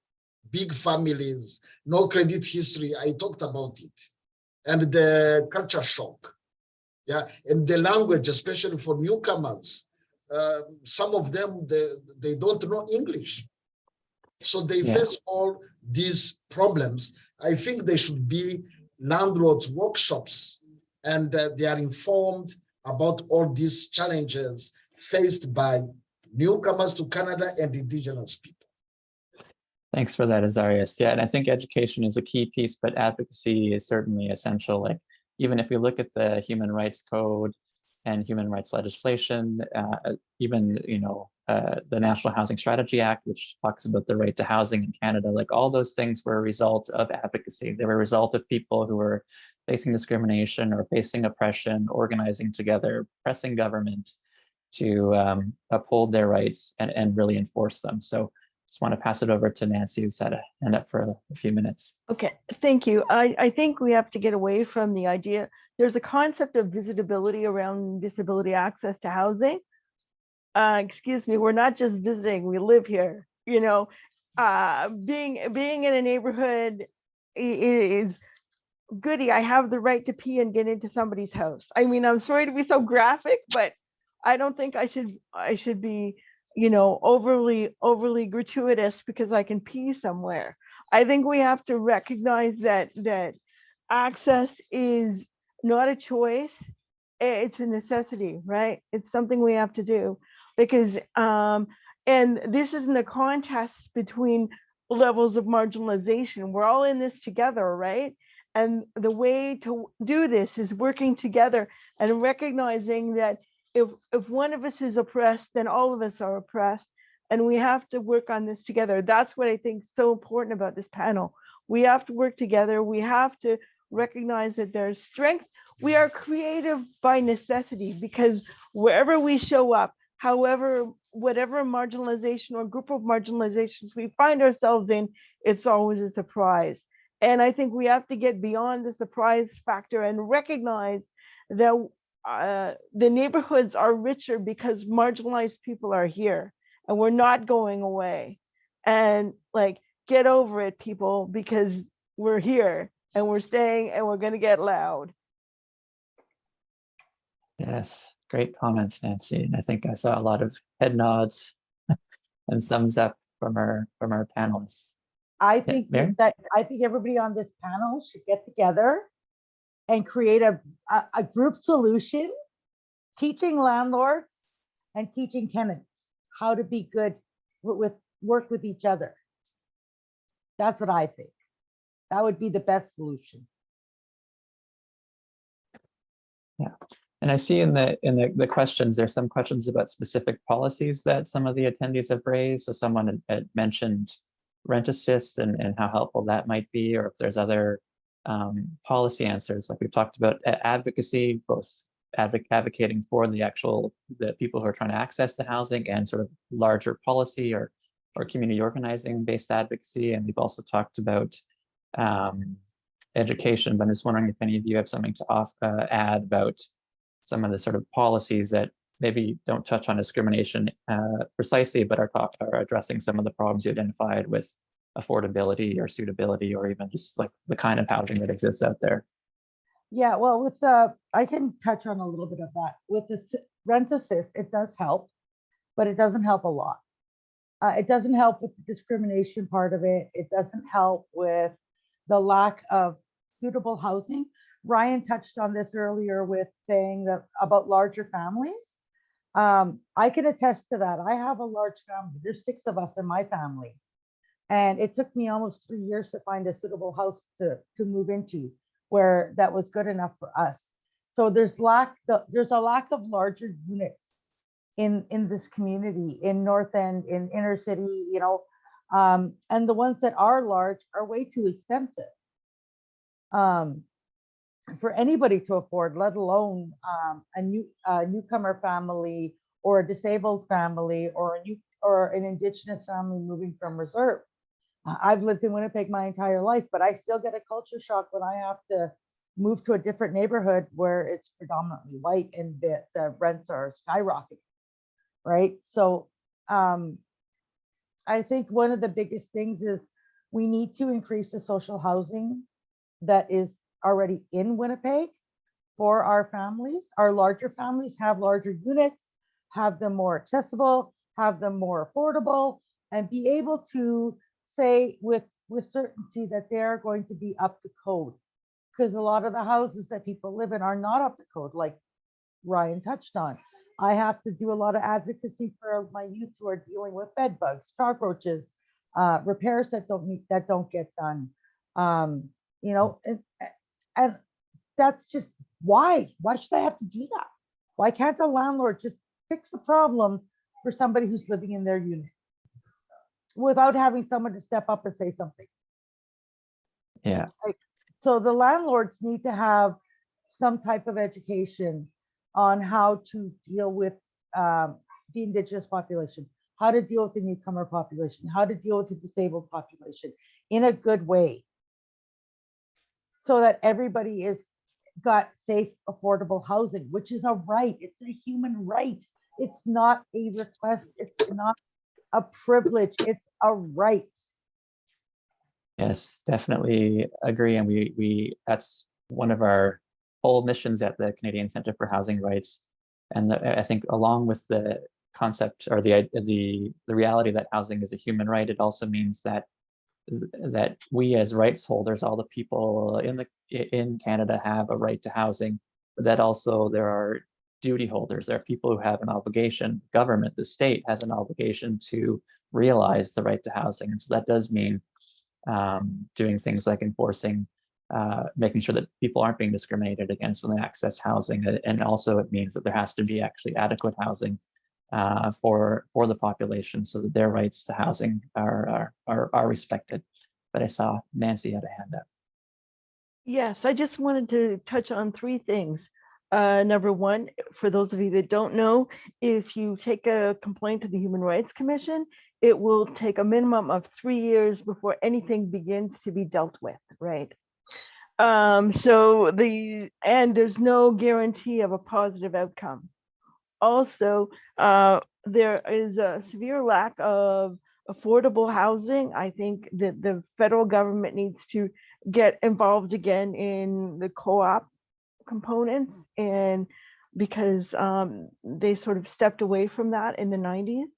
big families, no credit history. I talked about it. And the culture shock, yeah, and the language, especially for newcomers. Some of them, they don't know English. So they face all these problems. I think there should be landlords workshops, and they are informed about all these challenges faced by newcomers to Canada and Indigenous people. Thanks for that, Azarias. Yeah, and I think education is a key piece, but advocacy is certainly essential. Like, even if we look at the Human Rights Code and human rights legislation, even, you know, the National Housing Strategy Act, which talks about the right to housing in Canada, like all those things were a result of advocacy. They were a result of people who were facing discrimination or facing oppression, organizing together, pressing government to uphold their rights and really enforce them. So just want to pass it over to Nancy, who's had a hand up for a few minutes. Okay, thank you. I think we have to get away from the idea. There's a concept of visitability around disability access to housing. Excuse me, we're not just visiting, we live here. You know, being in a neighborhood is goody, I have the right to pee and get into somebody's house. I mean, I'm sorry to be so graphic, but I don't think I should be, you know, overly gratuitous because I can pee somewhere. I think we have to recognize that access is not a choice. It's a necessity, right? It's something we have to do because and this isn't a contest between levels of marginalization. We're all in this together, right? And the way to do this is working together and recognizing that if one of us is oppressed, then all of us are oppressed. And we have to work on this together. That's what I think is so important about this panel. We have to work together. We have to recognize that there's strength. We are creative by necessity because wherever we show up, however, whatever marginalization or group of marginalizations we find ourselves in, it's always a surprise. And I think we have to get beyond the surprise factor and recognize that the neighborhoods are richer because marginalized people are here and we're not going away. And like, get over it, people, because we're here and we're staying and we're going to get loud. Yes, great comments, Nancy. And I think I saw a lot of head nods and thumbs up from our panelists. I think Mary? I think everybody on this panel should get together and create a group solution, teaching landlords and teaching tenants how to be good work with each other. That's what I think. That would be the best solution. Yeah. And I see in the questions, there's some questions about specific policies that some of the attendees have raised. So someone had mentioned rent assist and how helpful that might be, or if there's other policy answers, like we've talked about advocacy, both advocating for the people who are trying to access the housing and sort of larger policy or community organizing based advocacy. And we've also talked about education, but I'm just wondering if any of you have something to add about some of the sort of policies that maybe don't touch on discrimination precisely, but are addressing some of the problems you identified with affordability or suitability, or even just like the kind of housing that exists out there. Yeah, well, with I can touch on a little bit of that. With the rent assist, it does help, but it doesn't help a lot. It doesn't help with the discrimination part of it. It doesn't help with the lack of suitable housing. Ryan touched on this earlier with saying that about larger families. I can attest to that. I have a large family. There's 6 of us in my family. And it took me almost 3 years to find a suitable house to move into where that was good enough for us. So there's a lack of larger units in this community, in North End, in inner city, you know, and the ones that are large are way too expensive for anybody to afford, let alone a newcomer family or a disabled family or an Indigenous family moving from reserve. I've lived in Winnipeg my entire life, but I still get a culture shock when I have to move to a different neighborhood where it's predominantly white and the rents are skyrocketing, right? So I think one of the biggest things is we need to increase the social housing that is already in Winnipeg for our families. Our larger families have larger units, have them more accessible, have them more affordable, and be able to say with certainty that they're going to be up to code. Because a lot of the houses that people live in are not up to code, like Ryan touched on. I have to do a lot of advocacy for my youth who are dealing with bed bugs, cockroaches, repairs that don't get done. You know, and that's just why should I have to do that? Why can't a landlord just fix the problem for somebody who's living in their unit without having someone to step up and say something? Yeah. So the landlords need to have some type of education on how to deal with the Indigenous population, how to deal with the newcomer population, how to deal with the disabled population in a good way, so that everybody is got safe, affordable housing, which is a right. It's a human right. It's not a request. It's not a privilege. It's a right. Yes, definitely agree. And we that's one of our whole missions at the Canadian Centre for Housing Rights. And I think along with the concept or the reality that housing is a human right, it also means that we as rights holders, all the people in Canada have a right to housing, but that also there are duty holders. There are people who have an obligation. Government, the state has an obligation to realize the right to housing. And so that does mean doing things like enforcing, making sure that people aren't being discriminated against when they access housing. And also it means that there has to be actually adequate housing for the population so that their rights to housing are respected. But I saw Nancy had a hand up. Yes, I just wanted to touch on three things. Number one, for those of you that don't know, if you take a complaint to the Human Rights Commission, it will take a minimum of 3 years before anything begins to be dealt with, right? So there's no guarantee of a positive outcome. Also, there is a severe lack of affordable housing. I think that the federal government needs to get involved again in the co-op components, and because they sort of stepped away from that in the 90s.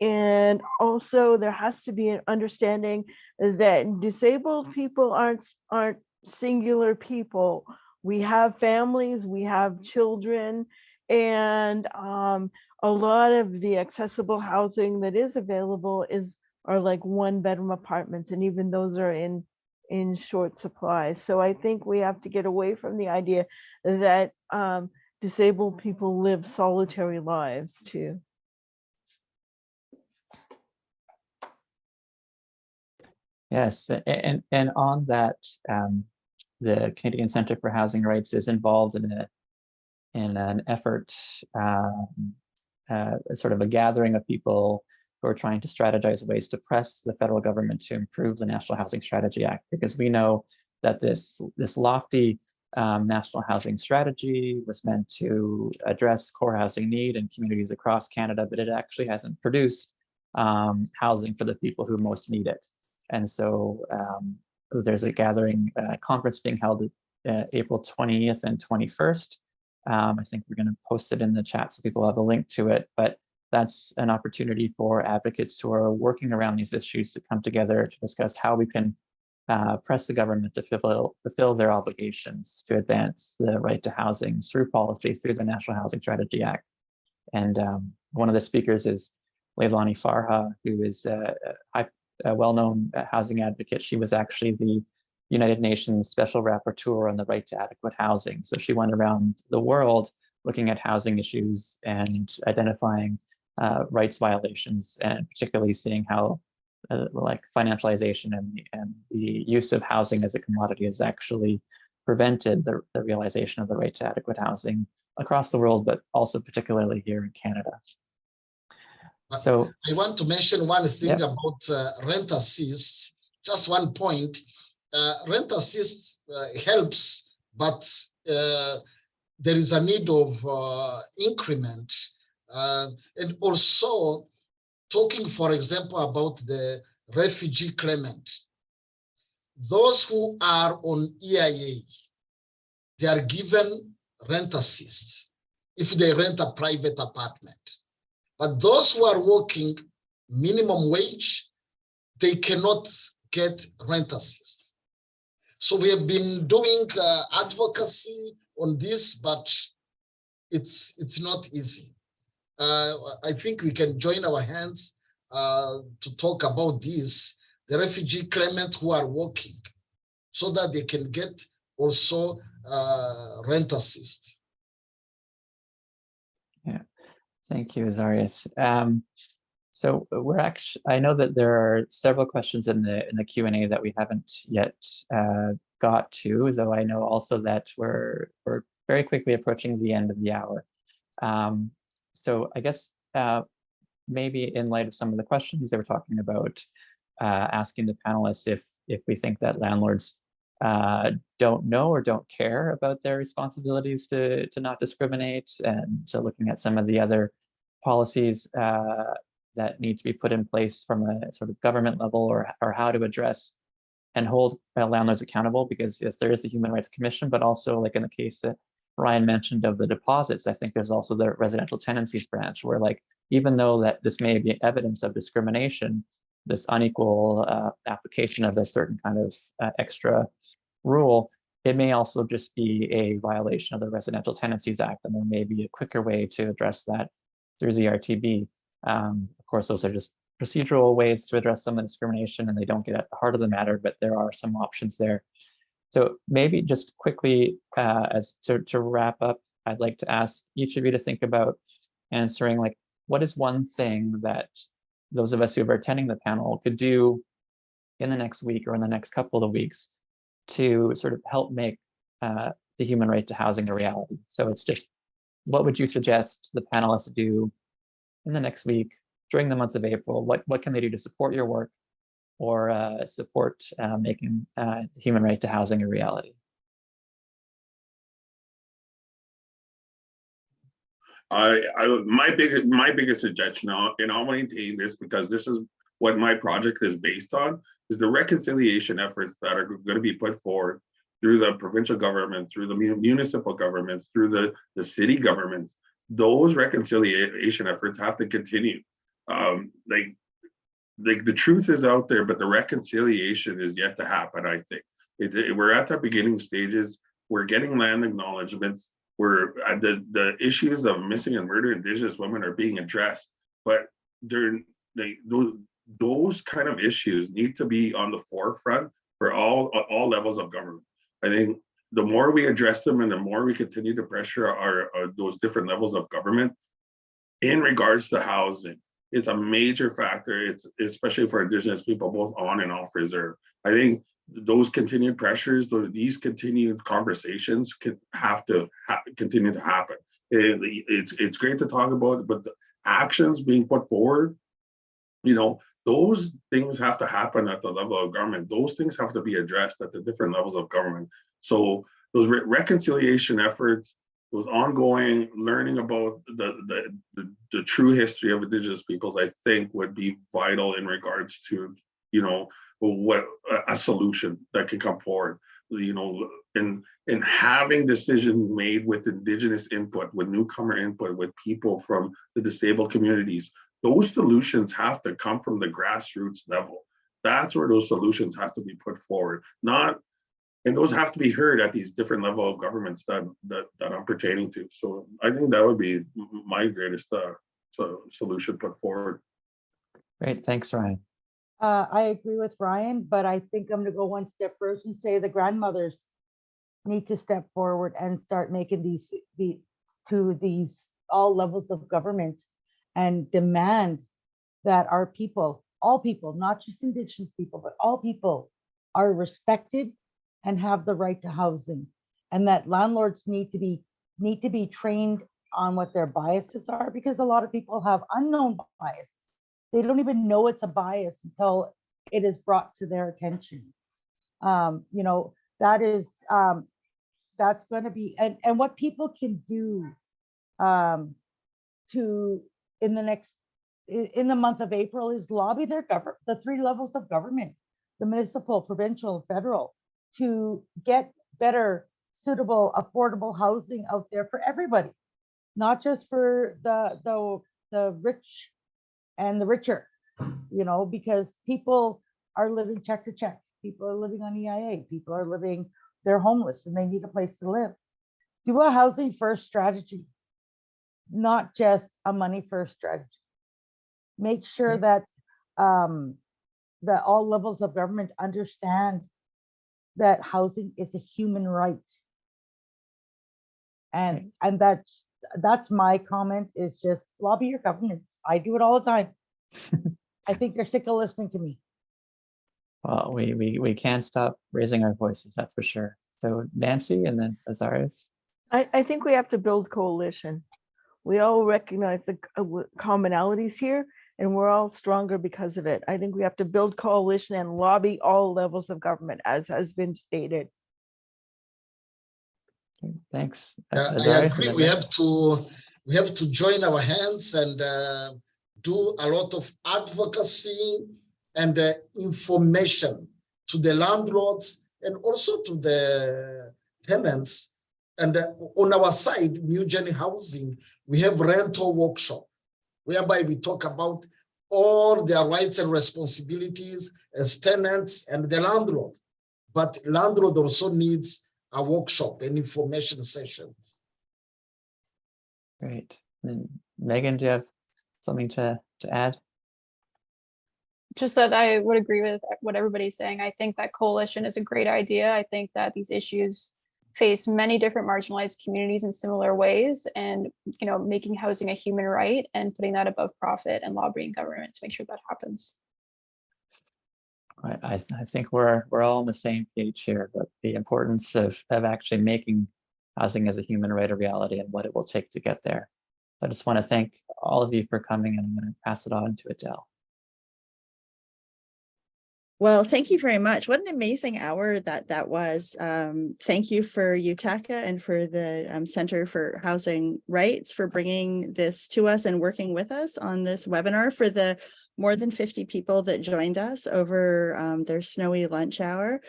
And also there has to be an understanding that disabled people aren't singular people. We have families, we have children, and a lot of the accessible housing that is available are like 1-bedroom apartments, and even those are in short supply. So I think we have to get away from the idea that disabled people live solitary lives too. Yes, and on that, the Canadian Centre for Housing Rights is involved in an effort, sort of a gathering of people who are trying to strategize ways to press the federal government to improve the National Housing Strategy Act, because we know that this lofty national housing strategy was meant to address core housing need in communities across Canada, but it actually hasn't produced housing for the people who most need it. And so there's a gathering conference being held April 20th and 21st. I think we're going to post it in the chat so people have a link to it, but that's an opportunity for advocates who are working around these issues to come together to discuss how we can press the government to fulfill their obligations to advance the right to housing through policy, through the National Housing Strategy Act. And one of the speakers is Leilani Farha, who is a well-known housing advocate. She was actually the United Nations Special Rapporteur on the right to adequate housing. So she went around the world looking at housing issues and identifying rights violations, and particularly seeing how like financialization and the use of housing as a commodity has actually prevented the realization of the right to adequate housing across the world, but also particularly here in Canada. So I want to mention one thing about rent assist. Just one point. Rent assist helps, but there is a need of increment. And also talking, for example, about the refugee claimant. Those who are on EIA, they are given rent assist if they rent a private apartment. But those who are working minimum wage, they cannot get rent assist. So we have been doing advocacy on this, but it's not easy. I think we can join our hands to talk about this, the refugee claimants who are working, so that they can get also rent assist. Yeah, thank you, Azarias. So we're actually, I know that there are several questions in the Q&A that we haven't yet got to, though I know also that we're very quickly approaching the end of the hour. So I guess maybe in light of some of the questions they were talking about, asking the panelists if we think that landlords don't know or don't care about their responsibilities to not discriminate, and so looking at some of the other policies that need to be put in place from a sort of government level, or how to address and hold landlords accountable, because yes, there is the Human Rights Commission, but also like in the case that Ryan mentioned of the deposits, I think there's also the residential tenancies branch where, like, even though that this may be evidence of discrimination, this unequal application of a certain kind of extra rule, it may also just be a violation of the Residential Tenancies Act, and there may be a quicker way to address that through the RTB. Of course, those are just procedural ways to address some of the discrimination, and they don't get at the heart of the matter, but there are some options there. So maybe just quickly, as to wrap up, I'd like to ask each of you to think about answering, like, what is one thing that those of us who are attending the panel could do in the next week or in the next couple of weeks to sort of help make the human right to housing a reality? So it's just, what would you suggest the panelists do in the next week during the month of April? What can they do to support your work or support making the human right to housing a reality? My biggest suggestion, and I'll maintain this because this is what my project is based on, is the reconciliation efforts that are going to be put forward through the provincial government, through the municipal governments, through the city governments. Those reconciliation efforts have to continue. Like the truth is out there, but the reconciliation is yet to happen, I think. We're at the beginning stages. We're getting land acknowledgements. Where the issues of missing and murdered Indigenous women are being addressed, but those kind of issues need to be on the forefront for all levels of government. I think the more we address them and the more we continue to pressure our those different levels of government in regards to housing, it's a major factor. It's especially for Indigenous people, both on and off reserve. I think those continued pressures, these continued conversations have to continue to happen. It's great to talk about, but the actions being put forward, those things have to happen at the level of government. Those things have to be addressed at the different levels of government. So those reconciliation efforts, those ongoing learning about the true history of Indigenous peoples, I think would be vital in regards to, what a solution that can come forward, and having decisions made with Indigenous input, with newcomer input, with people from the disabled communities. Those solutions have to come from the grassroots level. That's where those solutions have to be put forward. And those have to be heard at these different level of governments that I'm pertaining to. So I think that would be my greatest solution put forward. Great, thanks, Ryan. I agree with Ryan, but I think I'm going to go one step further and say the grandmothers need to step forward and start making these all levels of government and demand that our people, all people, not just Indigenous people, but all people are respected and have the right to housing, and that landlords need to be trained on what their biases are, because a lot of people have unknown bias. They don't even know it's a bias until it is brought to their attention. That is that's going to be, and what people can do in the month of April is lobby their government, the three levels of government, the municipal, provincial, federal, to get better, suitable, affordable housing out there for everybody, not just for the rich and the richer, because people are living check to check. People are living on EIA. People are they're homeless and they need a place to live. Do a housing first strategy, not just a money first strategy. Make sure that all levels of government understand that housing is a human right. And that's my comment, is just lobby your governments. I do it all the time. I think they're sick of listening to me. Well, we can't stop raising our voices, that's for sure. So Nancy and then Azarias. I think we have to build coalition. We all recognize the commonalities here, and we're all stronger because of it. I think we have to build coalition and lobby all levels of government, as has been stated. Okay, thanks. I agree. We have to join our hands and do a lot of advocacy and information to the landlords and also to the tenants. And on our side, New Journey Housing, we have rental workshop, whereby we talk about all their rights and responsibilities as tenants and the landlord. But landlord also needs a workshop and information session. Great. And Megan, do you have something to add? Just that I would agree with what everybody's saying. I think that coalition is a great idea. I think that these issues face many different marginalized communities in similar ways, and making housing a human right and putting that above profit and lobbying government to make sure that happens. I think we're all on the same page here, but the importance of actually making housing as a human right a reality and what it will take to get there. So I just want to thank all of you for coming, and I'm going to pass it on to Adele. Well, thank you very much. What an amazing hour that was. Thank you for UTACA and for the Center for Housing Rights for bringing this to us and working with us on this webinar, for the more than 50 people that joined us over their snowy lunch hour.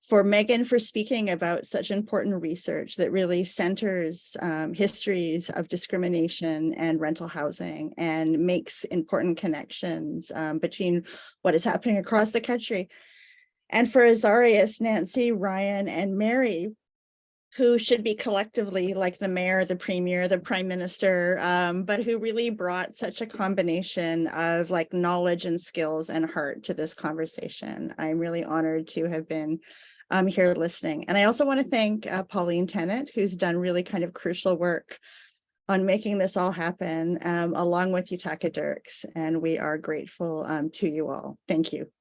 For Megan for speaking about such important research that really centers histories of discrimination and rental housing and makes important connections between what is happening across the country. And for Azarias, Nancy, Ryan, and Mary, who should be collectively like the mayor, the premier, the prime minister, but who really brought such a combination of like knowledge and skills and heart to this conversation. I'm really honored to have been here listening. And I also want to thank Pauline Tennant, who's done really kind of crucial work on making this all happen, along with Utaka Dirks. And we are grateful to you all. Thank you.